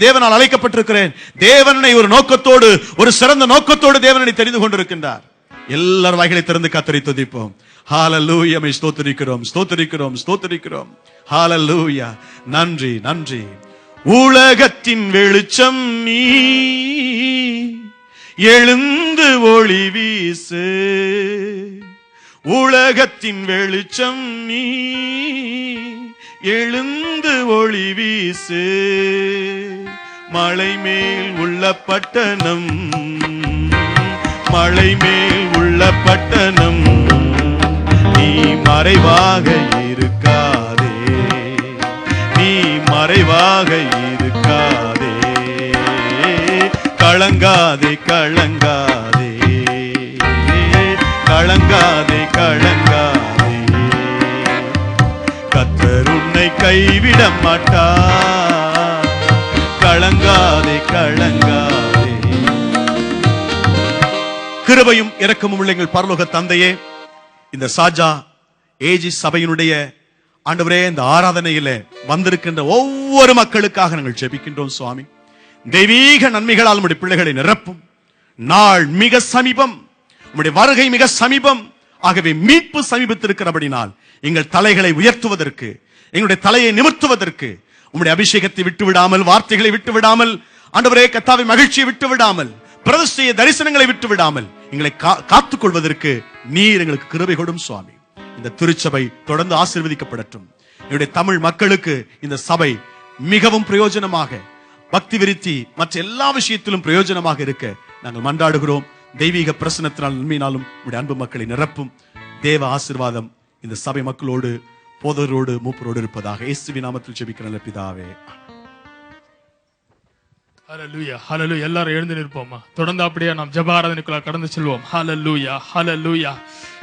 தேவனால் அழைக்கப்பட்டிருக்கிறேன். தேவனை ஒரு நோக்கத்தோடு, ஒரு சிறந்த நோக்கத்தோடு தேவனை தெரிந்து கொண்டிருக்கின்றார். எல்லார் வாய்களை திறந்து கர்த்தரை துதிப்போம். ஹalleluya, ஸ்தோத்திரிக்கிறோம், ஸ்தோத்திரிக்கிறோம், ஸ்தோத்திரிக்கிறோம். ஹalleluya, நன்றி, நன்றி. உலகத்தின் வெளிச்சம் நீ, எழுந்து ஒளி வீசு. உலகத்தின் வெளிச்சம் நீ, எழுந்து ஒளி வீசு. மலை மேல் உள்ள பட்டணம், மலை மேல் உள்ள பட்டணம், நீ மறைவாக இருக்காதே, நீ மறைவாக இருக்காதே. கலங்காதே, கலங்காதே, கலங்காதே, கலங்காதே. கர்த்தர் உன்னை கைவிட மாட்டார். கலங்காதே, கலங்காதே. கிருபையும் இரக்கமும் உள்ள எங்கள் பரலோக தந்தையே, இந்த சாஜா ஏஜி சபையினுடைய ஆண்டவரே, இந்த ஆராதனையில வந்திருக்கின்ற ஒவ்வொரு மக்களுக்காக நாங்கள் ஜெபிக்கின்றோம் சுவாமி. தெய்வீக நன்மைகளால் உம்முடைய பிள்ளைகளை நிரப்பும். நாள் மிக சமீபம், உம்முடைய வருகை மிக சமீபம். ஆகவே மீட்பு சமீபத்திருக்கிறபடினால் எங்கள் தலைகளை உயர்த்துவதற்கு, எங்களுடைய தலையை நிமிர்த்துவதற்கு உம்முடைய அபிஷேகத்தை விட்டு விடாமல், வார்த்தைகளை விட்டு விடாமல், ஆண்டவரே கர்த்தாவே மகிழ்ச்சியை விட்டு விடாமல், பிரதிஷ்டைய தரிசனங்களை விட்டு விடாமல் எங்களை காத்துக் கொள்வதற்கு நீர் எங்களுக்கு கிருபை கொடும் சுவாமி. இந்த திருச்சபை தொடர்ந்து ஆசீர்வதிக்கப்படட்டும். என்னுடைய தமிழ் மக்களுக்கு இந்த சபை மிகவும் பிரயோஜனமாக, பக்தி விருத்தி மற்ற எல்லா விஷயத்திலும் பிரயோஜனமாக இருக்க நாங்கள் மன்றாடுகிறோம். தெய்வீக பிரசன்னத்தினால் நன்மையினாலும் உடைய அன்பு மக்களை நிரப்பும். தேவ ஆசீர்வாதம் இந்த சபை மக்களோடு, போதரோடு, மூப்பரோடு இருப்பதாக இயேசுவின் நாமத்தில் ஜெபிக்கிற நல்ல பிதாவே. ஹல்லேலூயா, ஹல்லேலூயா. எல்லாரும் எழுந்து நிற்போமா. தொடர்ந்து அப்படியே நாம் ஜெப ஆராதனைக்குள்ள கடந்து செல்வோம். ஹல்லேலூயா, ஹல்லேலூயா.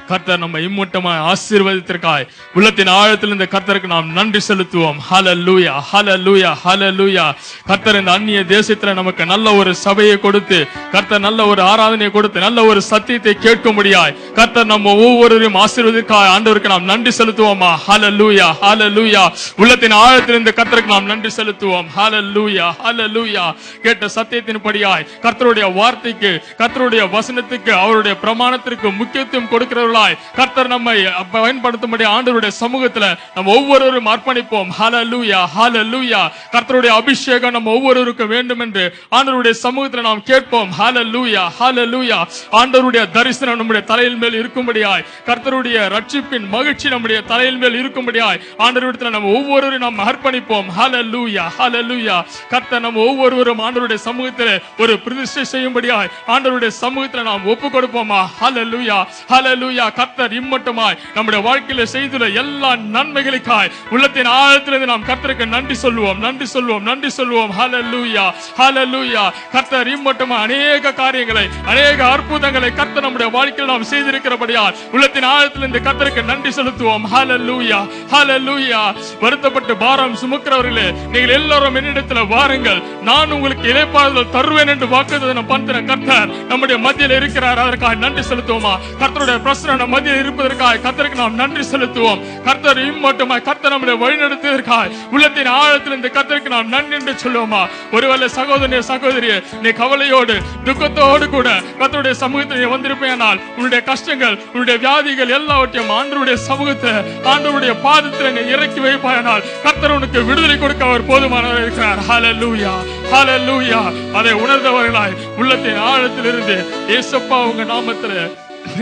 கர்த்தர் நம்ம இம்மூட்டமாய் ஆசீர்வதித்திருக்காய். உள்ளத்தின் ஆழத்தில் இந்த கர்த்தருக்கு நாம் நன்றி செலுத்துவோம். ஹல்லேலூயா, ஹல்லேலூயா, ஹல்லேலூயா. கர்த்தர் இந்த அந்நிய தேசத்துல நமக்கு நல்ல ஒரு சபையை கொடுத்து, கர்த்தர் நல்ல ஒரு ஆராதனையை கொடுத்து, நல்ல ஒரு சத்தியத்தை கேட்கும்படியாய் கர்த்தர் நம்ம ஒவ்வொருவரையும் ஆசீர்வதிக்காய். ஆண்டவருக்கு நாம் நன்றி செலுத்துவோமா. ஹல்லேலூயா, ஹல்லேலூயா. உள்ளத்தின் ஆழத்தில் இந்த கர்த்தருக்கு நாம் நன்றி செலுத்துவோம். ஹல்லேலூயா, ஹல்லேலூயா. கேட்ட சத்தியத்தின்படியாய் கர்த்தருடைய வார்த்தைக்கு, கர்த்தருடைய வசனத்துக்கு, அவருடைய பிரமாணத்திற்கு முக்கியத்துவம் கொடுக்கிறவர்கள் கர்த்தர் நம்மை பயன்படுத்தும்படி ஆண்டவருடைய சமூகத்துல நம்ம ஒவ்வொருவரும் அர்ப்பணிப்போம். ஹல்லேலூயா, ஹல்லேலூயா. கர்த்தருடைய அபிஷேகம் நம்ம ஒவ்வொருவருக்கும் வேண்டும் என்று ஆண்டவருடைய சமூகத்துல நாம் கேட்போம். ஹல்லேலூயா, ஹல்லேலூயா. ஆண்டவருடைய தரிசனம் நம்முடைய தலையின் மேல் இருக்கும்படியாய், கர்த்தருடைய ரட்சிப்பின் மகிழ்ச்சி நம்முடைய தலையின் மேல் இருக்கும்படியாய் ஆண்டவரிடத்துல நம்ம ஒவ்வொருவரும் நாம் அர்ப்பணிப்போம். ஹல்லேலூயா, ஹல்லேலூயா. கர்த்தர் நம்ம ஒவ்வொருவரும் ஆண்டவருடைய சமூகத்துல ஒரு பிரதிஷ்டை செய்யும்படியாய் ஆண்டவருடைய சமூகத்துல நாம் ஒப்பு கொடுப்போமா. ஹல்லேலூயா, ஹல்லேலூயா. கர்த்தர் இம்மட்டுமாய் நம்முடைய வாழ்க்கையில செய்துள்ள எல்லா நன்மைகளுக்காய் உள்ளத்தின் ஆழத்திலிருந்து நாம் கர்த்தருக்கு நன்றி சொல்லுவோம், நன்றி சொல்லுவோம், நன்றி சொல்லுவோம். ஹல்லேலூயா, ஹல்லேலூயா. கர்த்தர் இம்மட்டுமாய் அநேக காரியங்களை, அநேக அற்புதங்களை கர்த்தர் நம்முடைய வாழ்க்கையில் நாம் செய்திருக்கிறபடியால் உள்ளத்தின் ஆழத்திலிருந்து கர்த்தருக்கு நன்றி செலுத்துவோம். ஹல்லேலூயா, ஹல்லேலூயா. வருத்தப்பட்டு பாரம் சுமக்கிறவர்களே, நீங்கள் எல்லாரும் என்னிடத்தில் வாருங்கள், நான் உங்களுக்கு இளைப்பாறுதல் தருவேன் என்று வாக்குத்தத்தம் பண்ணின கர்த்தர் நம்முடைய மத்தியில் இருக்கிறார். அதற்காக நன்றி செலுத்துவோமா. கர்த்தருடைய பிரசன்னம் மத்தியில் இருப்பதற்காக கர்த்தருக்கு நாம் நன்றி செலுத்துவோம். கர்த்தர் இம்மட்டுமாய் கர்த்தர் நம்முடைய வழிநடத்துவதற்காக உள்ளத்தின் ஆழத்தில் இந்த கர்த்தருக்கு நாம் நன்றி என்று சொல்லுவோமா. ஒருவேளை சகோதரனே, சகோதரியே, நீ கவலையோடு, துக்கத்தோடு கூட கர்த்தருடைய சமூகத்தில் நீ வந்திருப்பேனால் உன்னுடைய கஷ்டங்கள், உன்னுடைய வியாதிகள் எல்லாவற்றையும் ஆண்டவருடைய சமூகத்தை, ஆண்டவருடைய பாதத்தில் நீ இறக்கி வைப்பானால் கர்த்தர் உனக்கு விடுதலை கொடுக்க அவர் போதுமானவர் இருக்கிறார். ஹல்லேலூயா, ஹல்லேலூயா. அதை உணர்ந்தவர்களாய் உள்ளத்தின் ஆழத்தில் இருந்து இயேசுப்பா உங்க நாமத்தில்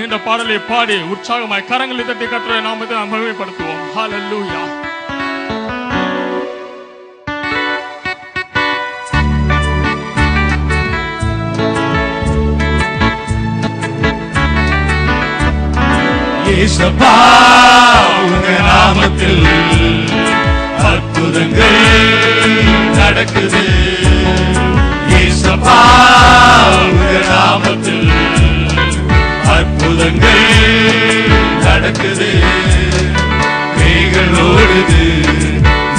இந்த பாடலை பாடி உற்சாகமாய் கரங்களை தட்டி கர்த்தருடைய நாமத்தை நாம் மகிமைப்படுத்துவோம். ஹல்லேலூயா. இயேசுப்பா உங்க நாமத்தில் அற்புதங்கள் நடக்குது. இயேசுப்பா உங்க நாமத்தில் அற்புதங்கள் நடக்குது. கைகள் ஓடுது,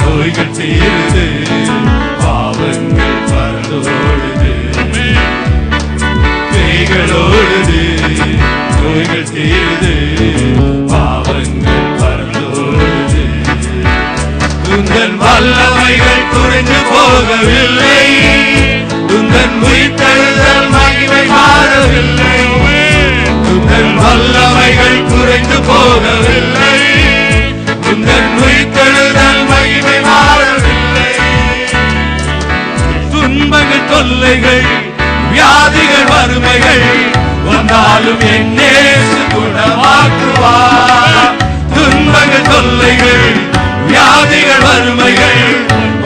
நோய்கள் தீருது, பாவங்கள் பறந்தோடுது. கைகள் ஓடுது, நோய்கள் தீருது, பாவங்கள் பறந்தோடுது. உங்கள் வல்லமைகள் குறைந்து போகவே தொல்லைகள் வியாதிகள் வறுமைகள் வந்தாலும் என் இயேசு குணமாக்குவார். துன்பங்கள் தொல்லைகள் வியாதிகள் வறுமைகள்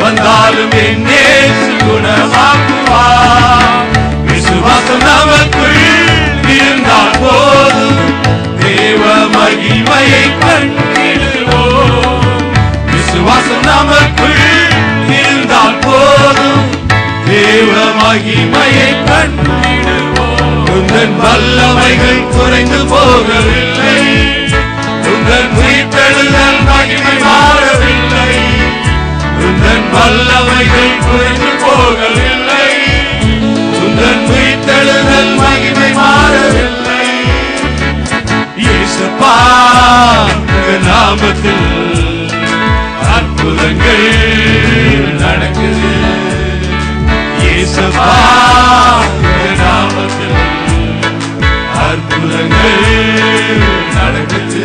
வந்தாலும் என் இயேசு குணமாக்குவார். விசுவாசம் நமக்குள் இருந்தால் போதும் தேவ மகிமையை கண்டிடுவோம். விசுவாசம் நமக்குள் இருந்தால் போதும் தேவ மகிமையை கண்டிடுவோம். உந்தன் வல்லமைகள் குறைந்து போகவில்லை, உந்தன் உயிர்த்தெழுதல் மகிமை மாறவில்லை. உந்தன் வல்லமைகள் குறைந்து போகவில்லை, உந்தன் உயிர்த்தெழுதல் மகிமை மாறவில்லை. இயேசுப்பா நாமத்தில் அற்புதங்கள் நடக்குது. இயேசுப்பா நாமத்தில் அற்புதங்கள் நடக்குது.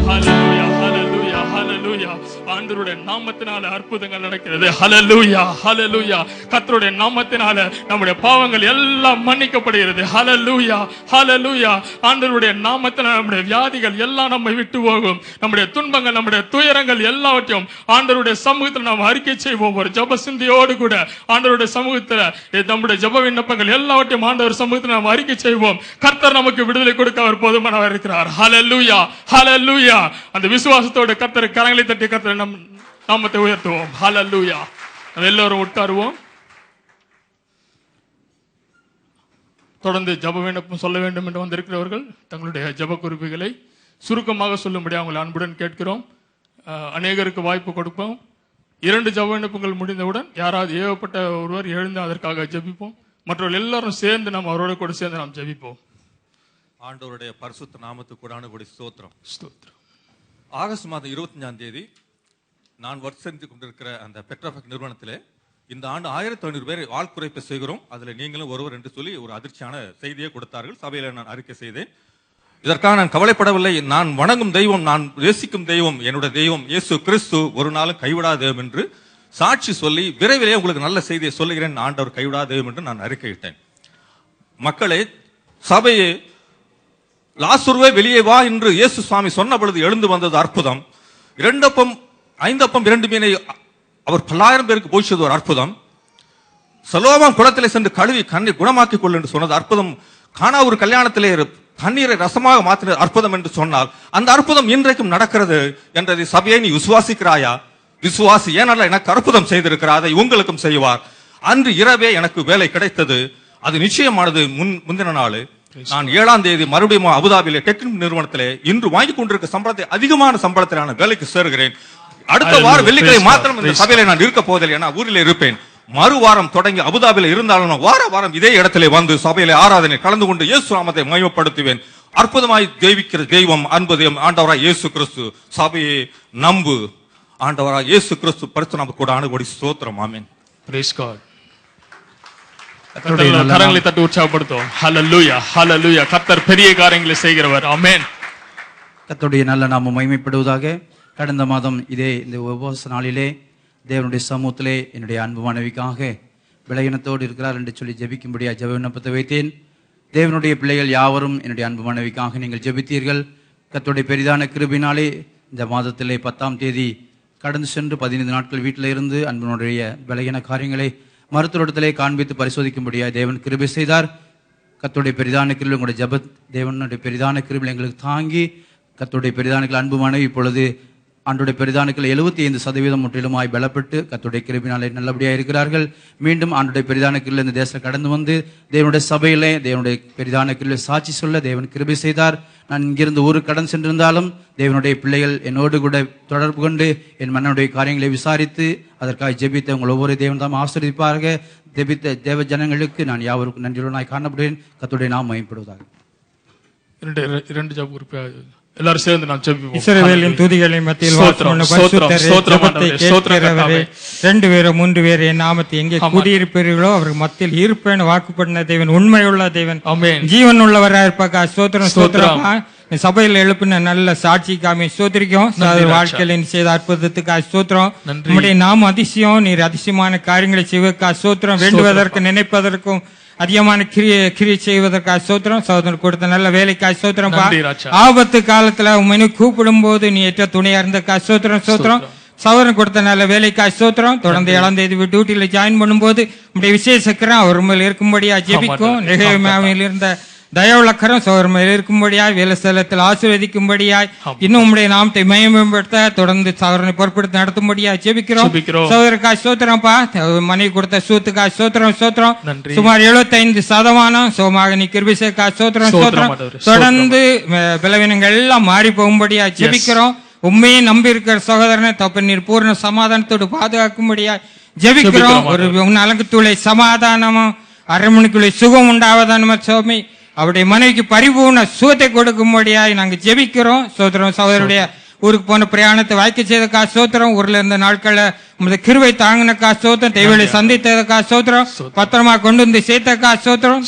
ஹல்லேலூயா, ஹல்லேலூயா, ஹல்லேலூயா. ஆண்டவருடைய நாமத்தினால அற்புதங்கள் நடக்கிறது. ஹல்லேலூயா, ஹல்லேலூயா. கர்த்தருடைய நாமத்தினால நம்முடைய பாவங்கள் எல்லாம் மன்னிக்கப்படுகிறது. ஹல்லேலூயா, ஹல்லேலூயா. ஆண்டவருடைய நாமத்தினால நம்முடைய வியாதிகள் எல்லாம் நம்மை விட்டு போகும். நம்முடைய துன்பங்கள், நம்முடைய துயரங்கள் எல்லாவற்றையும் ஆண்டவருடைய சமூகத்தில் நாம் அறிக்கை செய்வோம். ஒரு ஜெப சிந்தையோடு கூட ஆண்டவருடைய சமூகத்தில் நம்முடைய ஜெப விண்ணப்பங்கள் எல்லாவற்றையும் ஆண்டவர் சமூகத்தில் நாம் அறிக்கை செய்வோம். கர்த்தர் நமக்கு விடுதலை கொடுக்க அவர் போதுமானவர் இருக்கிறார். ஹல்லேலூயா, ஹல்லேலூயா. அந்த விசுவாசத்தோடு கர்த்தர் கரங்களை தட்டி கர்த்தர் நம் நாமத்தை உயர்த்துவோம். ஹல்லேலூயா. எல்லோரும் உட்காருவோம். தொடர்ந்து ஜெப விண்ணப்பம் சொல்ல வேண்டும் என்று வந்திருக்கிறவர்கள் தங்களுடைய ஜெப குறிப்புகளை சுருக்கமாக சொல்லும்படி அவங்களை அன்புடன் கேட்கிறோம். அநேகருக்கு வாய்ப்பு கொடுப்போம். 2 ஜெப விண்ணப்பங்கள் முடிந்தவுடன் யாராவது ஏவப்பட்ட ஒருவர் எழுந்து அதற்காக ஜெபிப்போம். மற்றவர்கள் எல்லாரும் சேர்ந்து நாம் அவரோடு கூட சேர்ந்து நாம் ஜெபிப்போம். ஆண்டவருடைய பரிசுத்த நாமத்துக்கு கூடான ஸ்தோத்திரம். ஸ்தோத்திரம். ஆகஸ்ட் மாதம் 25ஆம் தேதி நான் ஒர்க் செஞ்சு கொண்டிருக்கிற அந்த பெட்ரோஃபெக் நிறுவனத்திலே இந்த ஆண்டு 1500 பேர் ஆள்குறைப்பு செய்கிறோம், அதுல நீங்களும் ஒருவர் என்று சொல்லி ஒரு அதிர்ச்சியான செய்தியை கொடுத்தார்கள். சபையில நான் அறிக்கை செய்தேன். இதற்காக நான் கவலைப்படவில்லை. நான் வணங்கும் தெய்வம், நான் நேசிக்கும் தெய்வம், என்னுடைய தெய்வம் இயேசு கிறிஸ்து ஒரு நாளும் கைவிடாத தெய்வம் என்று சாட்சி சொல்லி விரைவிலே உங்களுக்கு நல்ல செய்தியை சொல்லுகிறேன். ஆண்டவர் கைவிடாத தெய்வம் என்று நான் அறிக்கையிட்டேன். மக்களே, சபையே, லாசருவே வெளியே வா என்று இயேசு சுவாமி சொன்ன பொழுது எழுந்து வந்தது அற்புதம். 2 அப்பம் 5 அப்பம் 2 மீனை அவர் 1000 பேருக்கு போஷித்தது ஒரு அற்புதம். சலோமாம் குளத்திலே சென்று கழுவி கண்ணை குணமாக்கிக் கொள் என்று சொன்னது அற்புதம். கானா ஒரு கல்யாணத்திலே தண்ணீரை ரசமாக மாற்றினது அற்புதம் என்று சொன்னால் அந்த அற்புதம் இன்றைக்கும் நடக்கிறது என்றதை சபையை நீ விசுவாசிக்கிறாயா? விசுவாசி. ஏனல்ல எனக்கு அற்புதம் செய்திருக்கிறார், அதை உங்களுக்கும் செய்வார். அன்று இரவே எனக்கு வேலை கிடைத்தது. அது நிச்சயமானது. முந்தின நாள் நான் 7ஆம் தேதி மறுபடியும் அபுதாபியிலே டெக்னிக் நிறுவனத்திலே இன்று வாங்கி கொண்டிருக்க சம்பளத்தை அதிகமான சம்பளத்தில் நான் வேலைக்கு சேருகிறேன். அடுத்த வாரம் வெள்ளிக்கிழமை மாத்திரம் இந்த சபையில நான் இருக்க போவதில்லை, ஏன்னா ஊரில் இருப்பேன். மறுவாரம் தொடங்கி அபுதாபியில இருந்தாலும் வாரம் இதே இடத்திலே வந்து சபையில ஆராதனை கலந்து கொண்டு இயேசு நாமத்தை மகிமைப்படுத்துவேன். அற்புதமாய் தெய்விக்கிற தெய்வம் அன்பு தெய்வம் ஆண்டவராய் இயேசு கிறிஸ்து. சபையை நம்பு. ஆண்டவராய் இயேசு கிறிஸ்து பரிசுத்த நாமத்துக்கு கூட ஆண்டுபடி ஸ்தோத்திரம். ஆமென். Praise God. கரங்களை தட்டி உற்சாகப்படுத்துவோம். ஹல்லேலூயா, ஹல்லேலூயா. கர்த்தர் பெரிய காரியங்களை செய்கிறவர். ஆமென். கர்த்தருடைய நல்ல நாமம் மகிமைப்படுவதாக. கடந்த மாதம் இதே இந்த உபவாச நாளிலே தேவனுடைய சமூகத்திலே என்னுடைய அன்பு மனைவிக்காக விளையினத்தோடு இருக்கிறார் என்று சொல்லி ஜெபிக்கும்படியாக ஜெப விண்ணப்பத்தை வைத்தேன். தேவனுடைய பிள்ளைகள் யாவரும் என்னுடைய அன்பு மனைவிக்காக நீங்கள் ஜெபித்தீர்கள். கர்த்தருடைய பெரிதான கிருபையினாலே இந்த மாதத்திலே 10ஆம் தேதி கடந்து சென்று 15 நாட்கள் வீட்டில் இருந்து அன்பனுடைய விளையின காரியங்களை மருத்துவத்திலே காண்பித்து பரிசோதிக்கும்படியாக தேவன் கிருபை செய்தார். கர்த்தருடைய பெரிதான கிருபை உங்களுடைய ஜெப தேவனுடைய பெரிதான கிருபை எங்களுக்கு தாங்கி கர்த்தருடைய பெரிதான அன்பு மனைவி இப்பொழுது ஆண்டுடைய பெரிதானுக்கள் 75% முற்றிலுமாய் பலப்பட்டு கர்த்தருடைய கிருபையினாலே நல்லபடியாக இருக்கிறார்கள். மீண்டும் ஆண்டுடைய பெரிதான கிருபை இந்த தேசம் கடந்து வந்து தேவனுடைய சபையிலே தேவனுடைய பெரிதான கிருபை சாட்சி சொல்ல தேவன் கிருபை செய்தார். நான் இங்கிருந்து ஊருக்கு கடன் சென்றிருந்தாலும் தேவனுடைய பிள்ளைகள் என்னோடு கூட தொடர்பு கொண்டு என் மன்னனுடைய காரியங்களை விசாரித்து அதற்காக ஜெபித்த உங்கள் ஒவ்வொரு தேவன் தாம் ஆசீர்வதிப்பார்கள். ஜெபித்த தேவ ஜனங்களுக்கு நான் யாவருக்கும் நன்றியுடனாய் காணப்படுவேன். கர்த்தருடைய நாமம் மகிமைப்படுவதாக. 2 ஜெப குறிப்பு எல்லாரும் சேர்ந்து நாம் ஜெபிப்போம். இஸ்ரவேலின் துதிகளின் மத்தியில் வாசமான பரிசுத்தரே, ஜெபத்தை கேட்கிறவரே, 2 பேரோ 3 பேர் என் நாமத்தை எங்கே குடியிருப்பீர்களோ அவர் மத்தியில் இருப்பேன் வாக்குப்படின தேவன், உண்மையுள்ள தேவன், ஆமென். ஜீவன் உள்ளவராக இருப்பாக்கா. ஸ்தோத்திரம், ஸ்தோத்திரம். சபையில் எழுப்பின நல்ல சாட்சிக்காமே ஸ்தோத்திரிக்கும். சகோதரர் வாழ்க்கையில் நீ செய்த அற்புதத்துக்காக ஸ்தோத்திரம். நம்முடைய நாம் அதிசயம், நீர் அதிசயமான காரியங்களை செய்வதற்காக ஸ்தோத்திரம். வேண்டுவதற்கு நினைப்பதற்கும் அதிகமான கிரியை செய்வதற்காக ஸ்தோத்திரம். சகோதரர் கொடுத்த நல்ல வேலைக்காக ஸ்தோத்திரம். ஆபத்து காலத்துல உண்மை கூப்பிடும் போது நீ ஏற்ற துணையா இருந்தக்காக ஸ்தோத்திரம். ஸ்தோத்திரம். சகோதரன் கொடுத்த நல்ல வேலைக்காக ஸ்தோத்திரம். தொடர்ந்து 7ஆம் தேதி டியூட்டியில ஜாயின் பண்ணும்போது நம்முடைய விசேஷக்கரம் அவர் மேல் இருக்கும்படியா ஜெபிக்கும். நெகேமியாவில் இருந்த தயவுலக்கரம் சகோதரர் மேல் இருக்கும்படியாய் வேலை ஸ்தலத்தில் ஆசீர்வதிக்கும்படியாய் இன்னும் உங்களுடைய நாமத்தை மேம்படுத்த தொடர்ந்து சகோதரனை பொறுப்படுத்தி நடத்தும்படியாய் ஜெபிக்கிறோம். சகோதரருக்காக ஸ்தோத்திரம்ப்பா. மனைவி கொடுத்த சூத்துக்காக ஸ்தோத்திரம். ஸ்தோத்திரம். சுமார் 75% சுகமாக நீ கிருபிசேக்காக ஸ்தோத்திரம். ஸ்தோத்திரம். தொடர்ந்து பலவீனங்கள் எல்லாம் மாறி போகும்படியாய் ஜெபிக்கிறோம். உண்மையை நம்பி இருக்கிற சகோதரனை தப்ப நீர் பூர்ண சமாதானத்தோடு பாதுகாக்கும்படியா ஜெபிக்கிறோம். ஒரு நலங்குத்துளை சமாதானமும் 1/2 மணிக்குள்ளே சுகம் உண்டாவதான சுவாமி அவருடைய மனைவிக்கு பரிபூர்ண சுகத்தை கொடுக்கும்படியாய் நாங்க ஜெபிக்கிறோம். சோத்திரம். சகோதரருடைய ஊருக்கு போன பிரயாணத்தை வாய்க்க செய்தக்கா சோத்திரம். ஊர்ல இருந்த நாட்கள்ல உங்களுடைய கிருவை தாங்கினக்கா சோத்திரம். தெய்வலை சந்தித்ததற்கா சோத்திரம். பத்திரமா கொண்டு வந்து சேர்த்தக்கா சோத்திரம்.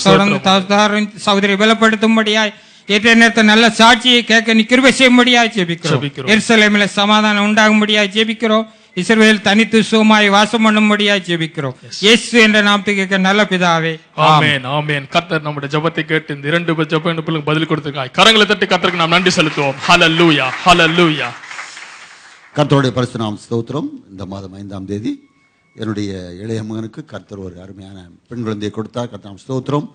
தொடர்ந்து சகோதரி பலப்படுத்தும்படியாய் ஏற்ற நேரத்தை நல்ல சாட்சியை கேட்க நீ கிருபை செய்யும்படியாய் ஜெபிக்கிறோம். எருசலேமில சமாதானம் உண்டாகும்படியாய் ஜெபிக்கிறோம். இஸ்ரவேல் தனித்து சுகமாய் வாசம் பண்ணும்படியாய் ஜெபிக்கிறோம். இயேசு என்ற நாமத்தை கேட்க நல்ல பிதாவே. ஆமென். ஆமென். கர்த்தர் நம்முடைய ஜெபத்தை கேட்டு இந்த 2 ஜெபங்களுக்கு பதில் கொடுத்திருக்காய். கரங்களை தட்டி கர்த்தருக்கு நாம் நன்றி செலுத்துவோம். ஹல்லேலூயா, ஹல்லேலூயா. கர்த்தருடைய பரிசுத்த நாமம் ஸ்தோத்திரம். இந்த மாதம் 5ஆம் தேதி என்னுடைய இளைய மகனுக்கு கர்த்தர் ஒரு அருமையான பெண் குழந்தையை கொடுத்தார். கர்த்தர் ஸ்தோத்திரம்.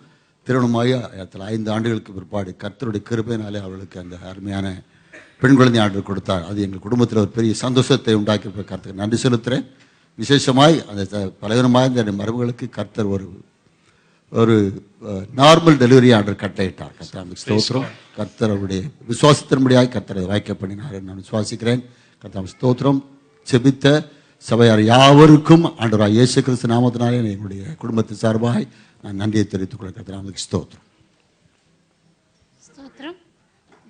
திருமணமாகி 5 ஆண்டுகளுக்கு பிற்பாடு கர்த்தருடைய கிருபையினாலே அவர்களுக்கு அந்த அருமையான பெண் குழந்தை ஆண்டவர் கொடுத்தார். அது எங்கள் குடும்பத்தில் ஒரு பெரிய சந்தோஷத்தை உண்டாக்கி கர்த்தருக்கு நன்றி செலுத்துகிறேன். விசேஷமாய் அந்த பலவீனமாக இந்த மருமகளுக்கு கர்த்தர் ஒரு நார்மல் டெலிவரி ஆர்டர் கட்டளையிட்டார். கர்த்தர் ஸ்தோத்திரம். கர்த்தர் அவருடைய விசுவாசத்தின்படியாக கர்த்தரை வாய்க்க பண்ணினார் நான் விசுவாசிக்கிறேன். கர்த்தர் ஸ்தோத்திரம். செபித்த சபையார் யாவருக்கும் ஆண்டவராக இயேசு கிறிஸ்து நாமத்தினாலே என்னுடைய குடும்பத்தின் சார்பாக நான் நன்றியை தெரிவித்துக் கொள்கிறேன். ஸ்தோத்திரம். ஸ்தோத்திரம்.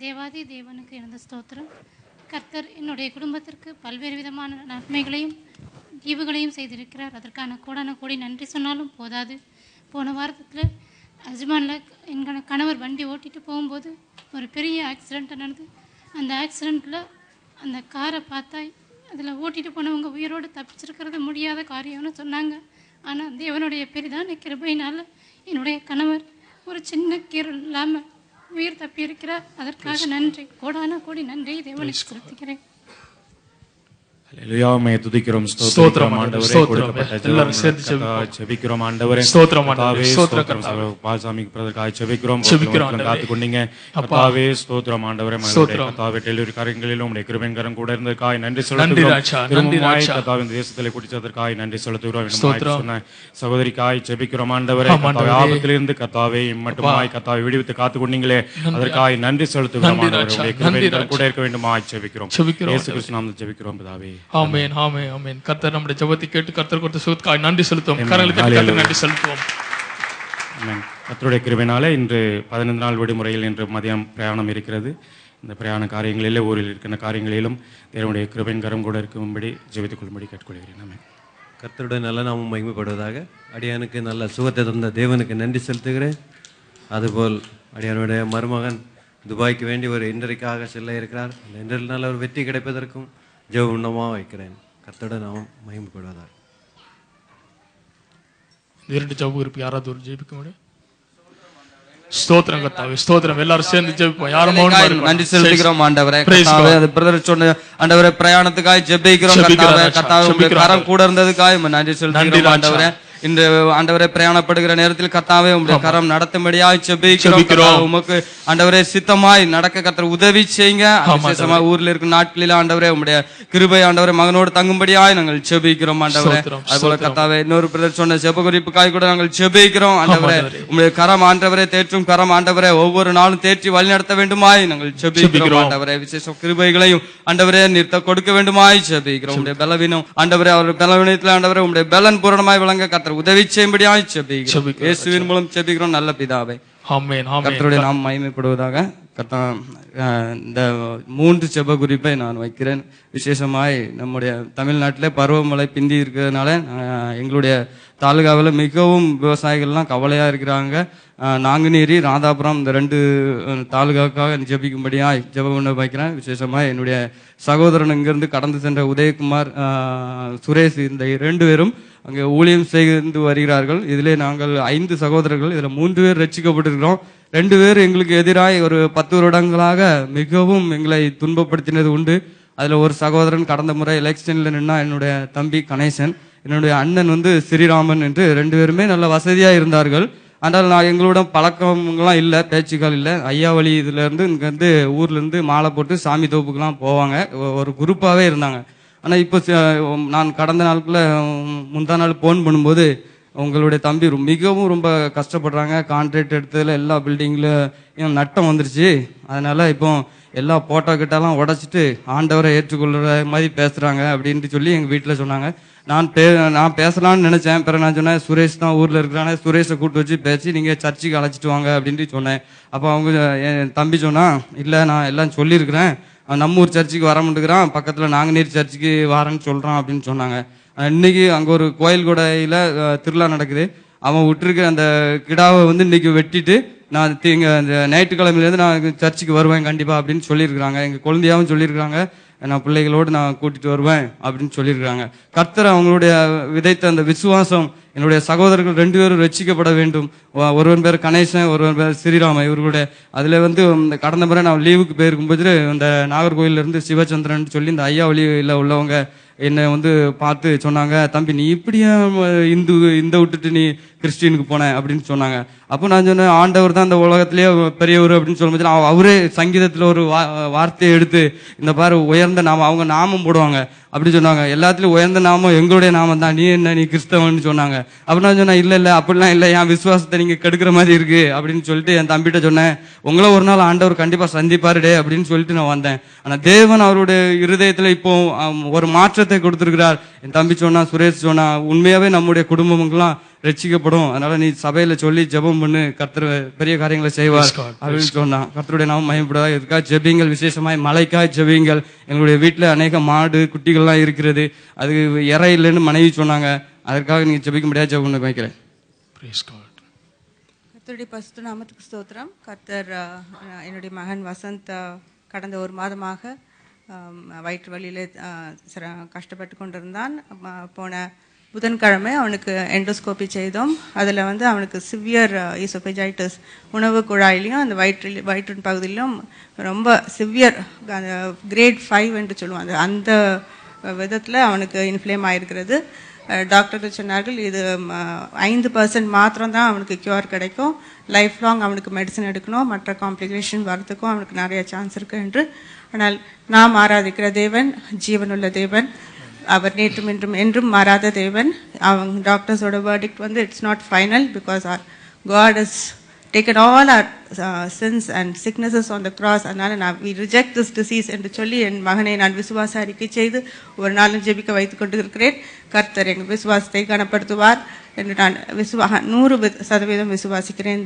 தேவாதி தேவனுக்கு எனது ஸ்தோத்திரம். கர்த்தர் என்னுடைய குடும்பத்திற்கு பல்வேறு விதமான நன்மைகளையும் ஈவுகளையும் செய்திருக்கிறார். அதற்கான கோடி நன்றி சொன்னாலும் போதாது. போன வாரத்தில் அஜ்மானில் எங்கள் கணவர் வண்டி ஓட்டிகிட்டு போகும்போது ஒரு பெரிய ஆக்சிடெண்ட் நடந்து அந்த ஆக்சிடெண்ட்டில் அந்த காரை பார்த்தா அதில் ஓட்டிகிட்டு போனவங்க உயிரோடு தப்பிச்சிருக்கிறது முடியாத காரியம்னு சொன்னாங்க. ஆனால் தேவனுடைய பெரிதான கிருபையினால் என்னுடைய கணவர் ஒரு சின்ன கீரல் இல்லாமல் உயிர் தப்பியிருக்கிறார். அதற்காக நன்றி, கோடி நன்றி தேவனை செலுத்துகிறேன். ஹல்லேலூயாவை துதிக்கிறோம். ஸ்தோத்திரம் ஆண்டவரே. கொடுக்கப்பட்ட ஜெபிக்கிறோம் ஆண்டவரே. ஸ்தோத்திரம் ஆண்டவரே. ஸ்தோத்திரம் பால்சாமிக்கு பிரதர்காய் ஜெபிக்கிறோம். காத்து கொண்டீங்க கர்த்தாவே. ஸ்தோத்திரம் ஆண்டவரே. கர்த்தாவே டெலிவரி காரியங்களிலும் உம்முடைய கிருபையின் கரம் கூட இருந்ததற்காக நன்றி செலுத்துகிறோம். கர்த்தாவே இந்த தேசத்திலே குடிச்சதற்காக நன்றி செலுத்துகிறோம். சகோதரிக்காய் ஜெபிக்கிறோம் ஆண்டவரே. ஆபத்திலிருந்து கர்த்தாவே மட்டுமாய் கர்த்தாவை விடுவித்து காத்து கொண்டீங்களே அதற்காக நன்றி செலுத்துகிறோம் ஆண்டவரே. கிருபையின் கரம் கூட இருக்க வேண்டுமாய் ஜெபிக்கிறோம். இயேசு கிறிஸ்து நாமத்தில் ஜெபிக்கிறோம் பிதாவே. ஆமென், ஆமென், ஆமென். கர்த்தர் நம்முடைய ஜெபத்தை கேட்டு கர்த்தர் கொடுத்த சுகத்துக்காக நன்றி செலுத்துவோம். கரங்களை தட்டி கர்த்தருக்கு நன்றி செலுத்துவோம். ஆமென். கர்த்தருடைய கிருபையினாலே இன்று 15 நாள் விடுமுறையில் இன்று மதியம் பிரயாணம் இருக்கிறது. இந்த பிரயாண காரியங்களிலே ஊரில் இருக்கிற காரியங்களிலும் தேவனுடைய கிருபையின் கரம் கூட இருக்கும்படி ஜெபித்துக் கொள்ளும்படி கேட்டுக்கொள்கிறேன். ஆமென். கர்த்தருடைய நல்ல நாமம் மகிமைப்படுவதாக. அடியானுக்கு நல்ல சுகத்தை தந்த தேவனுக்கு நன்றி செலுத்துகிறேன். அதுபோல் அடியானுடைய மருமகன் துபாய்க்கு வேண்டி ஒரு இன்டர்வியூக்காக செல்ல இருக்கிறார். அந்த இன்டர்வியூ நல்ல ஒரு வெற்றி கிடைப்பதற்கும் ஜெப உண்ணமாக வைக்கிறேன். கர்த்தருடைய நாமம் மகிமைப்படுவதாக. 2 ஜெப குறிப்பு யாராவது ஒரு ஜெபிக்க முடியும்? ஸ்தோத்திரம் கர்த்தாவே. ஸ்தோத்திரம். எல்லாரும் சேர்ந்து ஜெபிப்போம். யாரும் நன்றி செலுத்துகிறோம் ஆண்டவரே. கர்த்தாவே அது பிரதர் சொன்ன ஆண்டவரே பிரயாணத்துக்காய் ஜெபிக்கிறோம். கர்த்தாவே கர்த்தாவே உங்களுடைய கரம் கூட இருந்ததுக்காய் நன்றி செலுத்துகிறோம் ஆண்டவரே. இன்று ஆண்டவரே பிரயாணப்படுகிற நேரத்தில் கர்த்தாவே உங்களுடைய கரம் நடத்தும்படியாய் ஜெபிக்கிறோம். உமக்கு ஆண்டவரே சித்தமாய் நடக்க கர்த்தர் உதவி செய்யுங்க. விசேஷமா ஊர்ல இருக்கும் நாட்களில் ஆண்டவரே உங்களுடைய கிருபை ஆண்டவரே மகனோடு தங்கும்படியாய் நாங்கள் ஜெபிக்கிறோம் ஆண்டவரே. அதுபோல கர்த்தாவே இன்னொரு பிரதர் சொன்ன ஜெப குறிப்புக்காய் கூட நாங்கள் ஜெபிக்கிறோம் ஆண்டவரே. உங்களுடைய கரம் ஆண்டவரே தேற்றும் கரம் ஆண்டவரே ஒவ்வொரு நாளும் தேற்றி வழி நடத்த வேண்டுமாய் நாங்கள் ஜெபிக்கிறோம் ஆண்டவரே. விசேஷ கிருபைகளையும் ஆண்டவரே நிறுத்த கொடுக்க வேண்டுமாய் ஜெபிக்கிறோம். உங்களுடைய பலவீனம் ஆண்டவரே அவர் பலவீனத்தில் ஆண்டவரே உங்களுடைய பலன் பூரணமாய் வழங்க கர்த்தர் உதவி செய்யும்படியாய் ஜெபிக்கிறோம். இயேசுவின் மூலம் ஜெபிக்கிறோம் நல்ல பிதாவே. ஆமென், ஆமென். கர்த்தருடைய நாமம் மகிமைப்படுவதாக. இந்த 3 ஜெப குறிப்பை நான் வைக்கிறேன். விசேஷமாய் நம்முடைய தமிழ்நாட்டிலே பருவமழை பிந்தி இருக்கிறதுனால எங்களுடைய தாலுகாவில் மிகவும் விவசாயிகள்லாம் கவலையாக இருக்கிறாங்க. நாங்குநேரி, ராதாபுரம் இந்த 2 தாலுகாவுக்காக ஜெபிக்கும்படியாக ஜெபம் பண்ண வைக்கிறேன். விசேஷமாக என்னுடைய சகோதரன் இங்கிருந்து கடந்து சென்ற உதயகுமார், சுரேஷ், இந்த 2 பேரும் அங்கே ஊழியம் செய்து வருகிறார்கள். இதிலே நாங்கள் 5 சகோதரர்கள், இதில் 3 பேர் ரட்சிக்கப்பட்டிருக்கிறோம். 2 பேர் எங்களுக்கு எதிராக ஒரு 10 வருடங்களாக மிகவும் எங்களை துன்பப்படுத்தினது உண்டு. அதில் ஒரு சகோதரன் கடந்த முறை எலெக்ஷனில் நின்னா என்னுடைய தம்பி கணேசன், என்னுடைய அண்ணன் ஸ்ரீராமன் என்று 2 பேருமே நல்ல வசதியாக இருந்தார்கள். ஆனால் நான் எங்களோட பழக்கங்கள்லாம் இல்லை, பேச்சுக்கள் இல்லை. ஐயாவளி இதுலேருந்து இங்கேருந்து ஊர்லேருந்து மாலை போட்டு சாமி தோப்புக்கெலாம் போவாங்க, ஒரு குரூப்பாகவே இருந்தாங்க. ஆனால் இப்போ நான் கடந்த நாளுக்குள்ள முந்தா நாள் ஃபோன் பண்ணும்போது உங்களுடைய தம்பி மிகவும் ரொம்ப கஷ்டப்படுறாங்க, கான்ட்ராக்ட் எடுத்ததில் எல்லா பில்டிங்கில் நட்டம் வந்துருச்சு, அதனால இப்போ எல்லா போட்டோ கிட்டலாம் உடைச்சிட்டு ஆண்டவரை ஏற்றுக்கொள்கிற மாதிரி பேசுகிறாங்க அப்படின்ட்டு சொல்லி எங்கள் வீட்டில் சொன்னாங்க. நான் பேசலாம்னு நினச்சேன். பிறகு நான் சொன்னேன், சுரேஷ் தான் ஊரில் இருக்கிறானே, சுரேஷை கூப்பிட்டு வச்சு பேசி நீங்கள் சர்ச்சுக்கு அழைச்சிட்டு வாங்க அப்படின்ட்டு சொன்னேன். அப்போ என் தம்பி சொன்னான், இல்லை நான் எல்லாம் சொல்லியிருக்கிறேன், நம்ம ஊர் சர்ச்சுக்கு வர மாட்டேங்கிறான், பக்கத்தில் நாங்குநேரி சர்ச்சுக்கு வரேன்னு சொல்கிறான் அப்படின்னு சொன்னாங்க. இன்னைக்கு அங்கே ஒரு கோயில் கொடையில் திருவிழா நடக்குது. அவன் விட்டுருக்க அந்த கிடாவை இன்னைக்கு வெட்டிட்டு நான் இந்த ஞாயிற்றுக்கிழமையிலேருந்து நான் சர்ச்சுக்கு வருவேன் கண்டிப்பாக அப்படின்னு சொல்லியிருக்கிறாங்க. எங்கள் குழந்தையாவும் சொல்லியிருக்கிறாங்க, நான் பிள்ளைகளோடு நான் கூட்டிட்டு வருவேன் அப்படின்னு சொல்லியிருக்கிறாங்க. கர்த்தர் அவங்களுடைய விதைத்த அந்த விசுவாசம், என்னுடைய சகோதரர்கள் 2 பேரும் ரட்சிக்கப்பட வேண்டும். ஒருவன் பேர் கணேசன், ஒருவன் பேர் ஸ்ரீராமன். இவர்களுடைய அதில் இந்த கடந்த முறை நான் லீவுக்கு போயிருக்கும்போது இந்த நாகர்கோயிலிருந்து சிவச்சந்திரன் சொல்லி இந்த ஐயாவளியில் உள்ளவங்க என்னை பார்த்து சொன்னாங்க, தம்பி நீ இப்படியா இந்த விட்டுட்டு நீ கிறிஸ்டினுக்கு போன அப்படின்னு சொன்னாங்க. அப்போ நான் சொன்னேன், ஆண்டவர் தான் இந்த உலகத்திலேயே பெரியவர் அப்படின்னு சொல்லும்போது அவரே சங்கீதத்தில் ஒரு வார்த்தையை எடுத்து இந்த பாரு உயர்ந்த நாமம், அவங்க நாமம் போடுவாங்க அப்படி சொன்னாங்க. எல்லாத்துலயும் உயர்ந்த நாமம் எங்களுடைய நாமம் தான், நீ கிறிஸ்தவன்னு சொன்னாங்க. அப்ப நான் சொன்னேன், இல்லை அப்படிலாம் இல்லை, என் விசுவாசத்தை நீங்க கெடுக்கிற மாதிரி இருக்கு அப்படின்னு சொல்லிட்டு என் தம்பிகிட்ட சொன்னேன். உங்களை ஒரு நாள் ஆண்டவர் கண்டிப்பா சந்திப்பாருடே அப்படின்னு சொல்லிட்டு நான் வந்தேன். ஆனா தேவன் அவருடைய இருதயத்துல இப்போ ஒரு மாற்றத்தை கொடுத்திருக்கிறார். என் தம்பி சொன்னா, சுரேஷ் சொன்னா, உண்மையாவே நம்முடைய குடும்பங்கள்லாம் ரட்சிக்கப்படும், அதனால நீ சபையில சொல்லி ஜெபம் பண்ணு, கர்த்தர் பெரிய காரியங்களை செய்வார் அப்படின்னு சொன்னான். கர்த்தருடைய நாமம் மகிமைப்படுவதாக. இதுக்காக ஜெபிங்கள், விசேஷமாய் மழைக்காய் ஜெபிங்கள். எங்களுடைய வீட்டுல அநேக மாடு குட்டிகள்லாம் இருக்கிறது, அது இறை இல்லைன்னு மனைவி சொன்னாங்க, அதற்காக நீங்க ஜெபிக்க முடியாது, ஜெபம் பண்ண வைக்கிறேன். கர்த்தருடைய பரிசுத்த நாமத்துக்கு ஸ்தோத்திரம். கர்த்தர் என்னுடைய மகன் வசந்த் கடந்த 1 மாதமாக வயிற்று வலியில கஷ்டப்பட்டு கொண்டிருந்தான். போன புதன்கிழமை அவனுக்கு எண்டோஸ்கோபி செய்தோம். அதில் அவனுக்கு சிவியர் ஈசோபேஜைட்டிஸ், உணவு குழாயிலையும் அந்த வயிற்றின் பகுதியிலும் ரொம்ப சிவியர் கிரேட் 5 என்று சொல்லுவாங்க, அந்த விதத்தில் அவனுக்கு இன்ஃப்ளேம் ஆகிருக்கிறது. டாக்டர்கள் சொன்னார்கள், இது 5% மாத்திரம்தான் அவனுக்கு கியூர் கிடைக்கும், லைஃப் லாங் அவனுக்கு மெடிசன் எடுக்கணும், மற்ற காம்ப்ளிகேஷன் வரதுக்கும் அவனுக்கு நிறைய சான்ஸ் இருக்கு என்று. ஆனால் நாம் ஆராதிக்கிற தேவன் ஜீவனுள்ள தேவன், அவர் நேற்றும் இன்றும் என்றும் மாறாத தேவன். அவங்க டாக்டர்ஸோட verdict it's not final, because God has taken all our sins and sicknesses on the cross. அதனால we reject this disease என்று சொல்லி என் மகனை நான் விசுவாச அறிக்கை செய்து ஒரு நாளும் ஜெபிக்க வைத்துக் கொண்டு இருக்கிறேன். கர்த்தர் எங்கள் விசுவாசத்தை கனப்படுத்துவார் என்று நான் 100% விசுவாசிக்கிறேன்.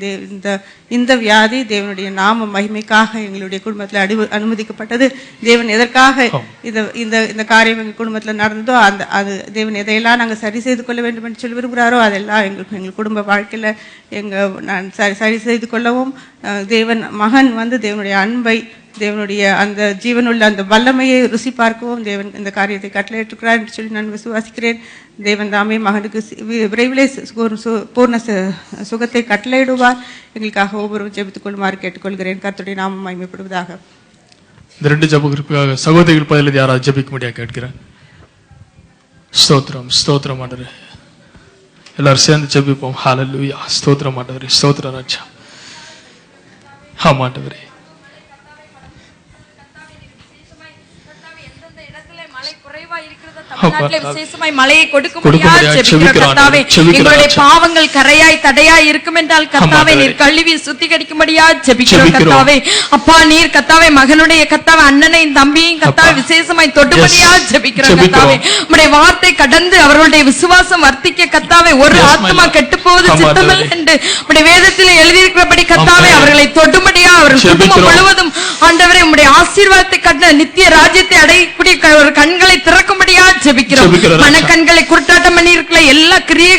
இந்த வியாதி தேவனுடைய நாம மகிமைக்காக எங்களுடைய குடும்பத்தில் அனுமதிக்கப்பட்டது. தேவன் எதற்காக இந்த காரியம் எங்கள் குடும்பத்தில் நடந்ததோ அது தேவன் எதையெல்லாம் நாங்கள் சரி செய்து கொள்ள வேண்டும் என்று சொல்லி விரும்புகிறாரோ அதெல்லாம் எங்கள் குடும்ப வாழ்க்கையில் நான் சரி செய்து கொள்ளவும், தேவன் மகன் தேவனுடைய அன்பை, தேவனுடைய அந்த ஜீவனுள்ள அந்த வல்லமையை ருசி பார்க்கவும் தேவன் இந்த காரியத்தை கட்டளையிட்டிருக்கிறார் என்று சொல்லி நான் விசுவாசிக்கிறேன். தேவன் தாமே மகனுக்கு விரைவிலே பூர்ண சுகத்தை கட்டளையிடுவார். எங்களுக்காக ஒவ்வொருவரும் ஜெபித்துக் கொள்ளுமாறு கேட்டுக்கொள்கிறேன். கர்த்தருடைய நாமம் மகிமைப்படுவதாக. இந்த 2 ஜெபங்களுக்காக சகோதரிகள் பதிலில் யாராவது ஜெபிக்க முடியாது கேட்கிறேன். ஸ்தோத்திரம், ஸ்தோத்திரம் ஆண்டவரே. எல்லாரும் சேர்ந்து ஜெபிப்போம். ஹல்லேலூயா. ஸ்தோத்திரம் ஆண்டவரே, ஸ்தோத்திரம் ராஜா. ஆமாண்டவரே, விசேஷமாய் மழையை எங்களுடைய பாவங்கள் கரையாய் தடையாய் இருக்கும் என்றால் கர்த்தாவே நீர் கழுவி சுத்திகரிக்கும்படியா ஜெபிக்கிறோம். கர்த்தாவே அப்பா நீர் கர்த்தாவே மகனுடைய கர்த்தாவே அண்ணனையும் தம்பியும் கர்த்தாவே விசேஷமாய் தொட்டுபடியா ஜெபிக்கிறோம். கர்த்தாவே உம்முடைய வார்த்தை கடந்து அவர்களுடைய விசுவாசம் வர்த்திக்க கர்த்தாவே ஒரு ஆத்மா கெட்டு போவது சித்தமில்லை என்று உம்முடைய வேதத்தில் எழுதியிருக்கிறபடி கர்த்தாவே அவர்களை தொட்டுபடியா அவர்கள் குடும்பம் முழுவதும் ஆண்டவரே உம்முடைய ஆசீர்வாதத்தை கண்ட நித்திய ராஜ்யத்தை அடையக்கூடிய ஒரு கண்களை திறக்கும்படியா ஜெபிக்கிறோம். மனக்கண்களை குருட்டாட்டம் பண்ணி இருக்கிற எல்லா கிரியைகள்